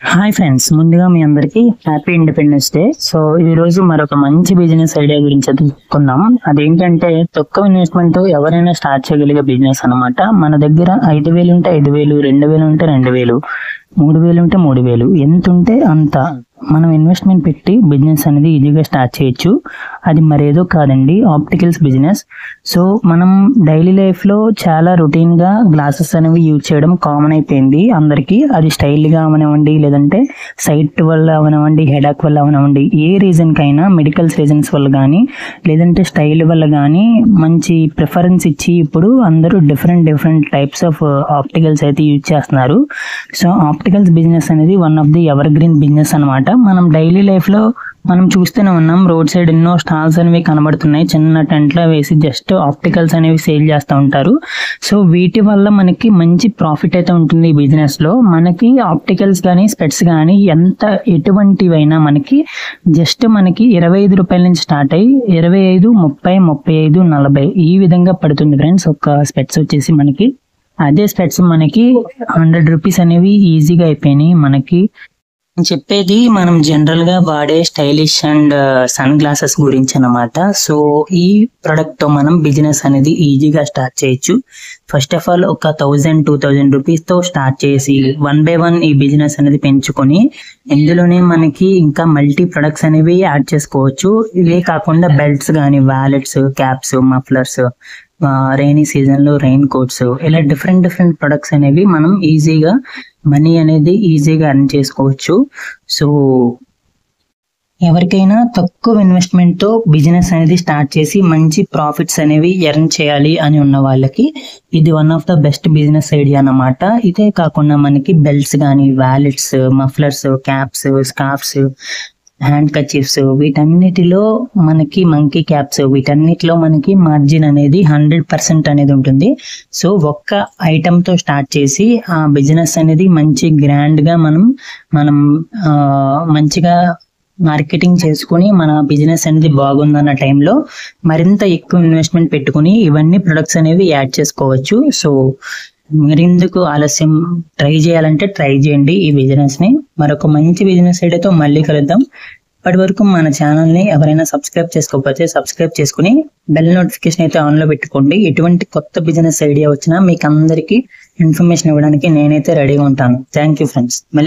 Hi friends, ముందుగా మీ అందరికీ happy independence day. So ఈ రోజు మరొక మంచి బిజినెస్ ఐడియా గురించి తెలుసుకుందాం. అదేంటంటే తక్కువ ఇన్వెస్ట్మెంట్ ఎవరైనా స్టార్ట్ చేయగలిగే బిజినెస్ అన్నమాట. మన దగ్గర 5,000 ఉంటే 5,000, 2,000 ఉంటే 2,000, 3,000 ఉంటే 3,000, ఎంత ఉంటే అంత మనం ఇన్వెస్ట్మెంట్ పెట్టి బిజినెస్ అనేది ఈజీగా స్టార్ట్ చేయొచ్చు. అది మరేదో కాదండి, ఆప్టికల్స్ బిజినెస్. సో మనం డైలీ లైఫ్లో చాలా రొటీన్గా గ్లాసెస్ అనేవి యూజ్ చేయడం కామన్ అయిపోయింది అందరికీ. అది స్టైల్గా అవనివ్వండి, లేదంటే సైట్ వల్ల అవనివ్వండి, హెడాక్ వల్ల అవనివ్వండి, ఏ రీజన్కైనా, మెడికల్స్ రీజన్స్ వల్ల కానీ, లేదంటే స్టైల్ వల్ల కానీ మంచి ప్రిఫరెన్స్ ఇచ్చి ఇప్పుడు అందరూ డిఫరెంట్ టైప్స్ ఆఫ్ ఆప్టికల్స్ అయితే యూజ్ చేస్తున్నారు. సో ఆప్టికల్స్ బిజినెస్ అనేది one of the ever green business అనమాట. మనం డైలీ లైఫ్లో మనం చూస్తూనే ఉన్నాం, రోడ్ సైడ్ ఎన్నో స్టాల్స్ అనేవి కనబడుతున్నాయి. చిన్న టెంట్లో వేసి జస్ట్ ఆప్టికల్స్ అనేవి సేల్ చేస్తూ ఉంటారు. సో వీటి వల్ల మనకి మంచి ప్రాఫిట్ అయితే ఉంటుంది ఈ బిజినెస్లో. మనకి ఆప్టికల్స్ కానీ స్పెట్స్ కానీ ఎటువంటివైనా మనకి జస్ట్ మనకి 25 రూపాయల నుంచి స్టార్ట్ అయ్యి 25, 30, 35, 40 ఈ విధంగా పడుతుంది ఫ్రెండ్స్. ఒక స్పెట్స్ వచ్చేసి మనకి అదే స్పెట్స్ మనకి 100 రూపీస్ అనేవి ఈజీగా అయిపోయినాయి మనకి. చెప్పేది మనం జనరల్ గా వాడే స్టైలిష్ అండ్ సన్ గ్లాసెస్ గురించి అన్నమాట. సో ఈ ప్రొడక్ట్ తో మనం బిజినెస్ అనేది ఈజీగా స్టార్ట్ చేయొచ్చు. ఫస్ట్ ఆఫ్ ఆల్ ఒక 1,000, 2,000 రూపీస్ తో స్టార్ట్ చేసి 1 by 1 ఈ బిజినెస్ అనేది పెంచుకొని ఇందులోనే మనకి ఇంకా మల్టీ ప్రొడక్ట్స్ అనేవి యాడ్ చేసుకోవచ్చు. ఇవే కాకుండా బెల్ట్స్ కానీ, wallets, caps, mufflers, rainy season లో రెయిన్ కోట్స్, ఇలా డిఫరెంట్ ప్రొడక్ట్స్ అనేవి మనం ఈజీగా మనీ అనేది ఈజీగా ఎర్న్ చేసుకోవచ్చు. సో ఎవరికైనా తక్కువ ఇన్వెస్ట్మెంట్ తో బిజినెస్ అనేది స్టార్ట్ చేసి మంచి ప్రాఫిట్స్ అనేవి ఎర్న్ చేయాలి అని ఉన్న వాళ్ళకి ఇది one of the best business idea అన్నమాట. ఇదే కాకుండా మనకి బెల్ట్స్ కానీ, wallets, mufflers, caps, scarfs, hand kerchiefs, వీటన్నిటిలో మనకి మంకీ క్యాప్స్, వీటన్నిటిలో మనకి మార్జిన్ అనేది 100% అనేది ఉంటుంది. సో ఒక్క ఐటమ్తో స్టార్ట్ చేసి ఆ బిజినెస్ అనేది మంచి గ్రాండ్గా మనం మంచిగా మార్కెటింగ్ చేసుకుని మన బిజినెస్ అనేది బాగుందన్న టైంలో మరింత ఎక్కువ ఇన్వెస్ట్మెంట్ పెట్టుకుని ఇవన్నీ ప్రొడక్ట్స్ అనేవి యాడ్ చేసుకోవచ్చు. సో మరెందుకు ఆలస్యం, ట్రై చేయాలంటే ట్రై చేయండి ఈ బిజినెస్ని. మరొక మంచి బిజినెస్ ఐడియాతో మళ్ళీ కలుద్దాం. ఇప్పటి వరకు మన ఛానల్ని ఎవరైనా సబ్స్క్రైబ్ చేసుకోకపోతే సబ్స్క్రైబ్ చేసుకుని బెల్ నోటిఫికేషన్ అయితే ఆన్లో పెట్టుకోండి. ఎటువంటి కొత్త బిజినెస్ ఐడియా వచ్చినా మీకు అందరికీ ఇన్ఫర్మేషన్ ఇవ్వడానికి నేనైతే రెడీగా ఉంటాను. Thank you friends. మళ్ళీ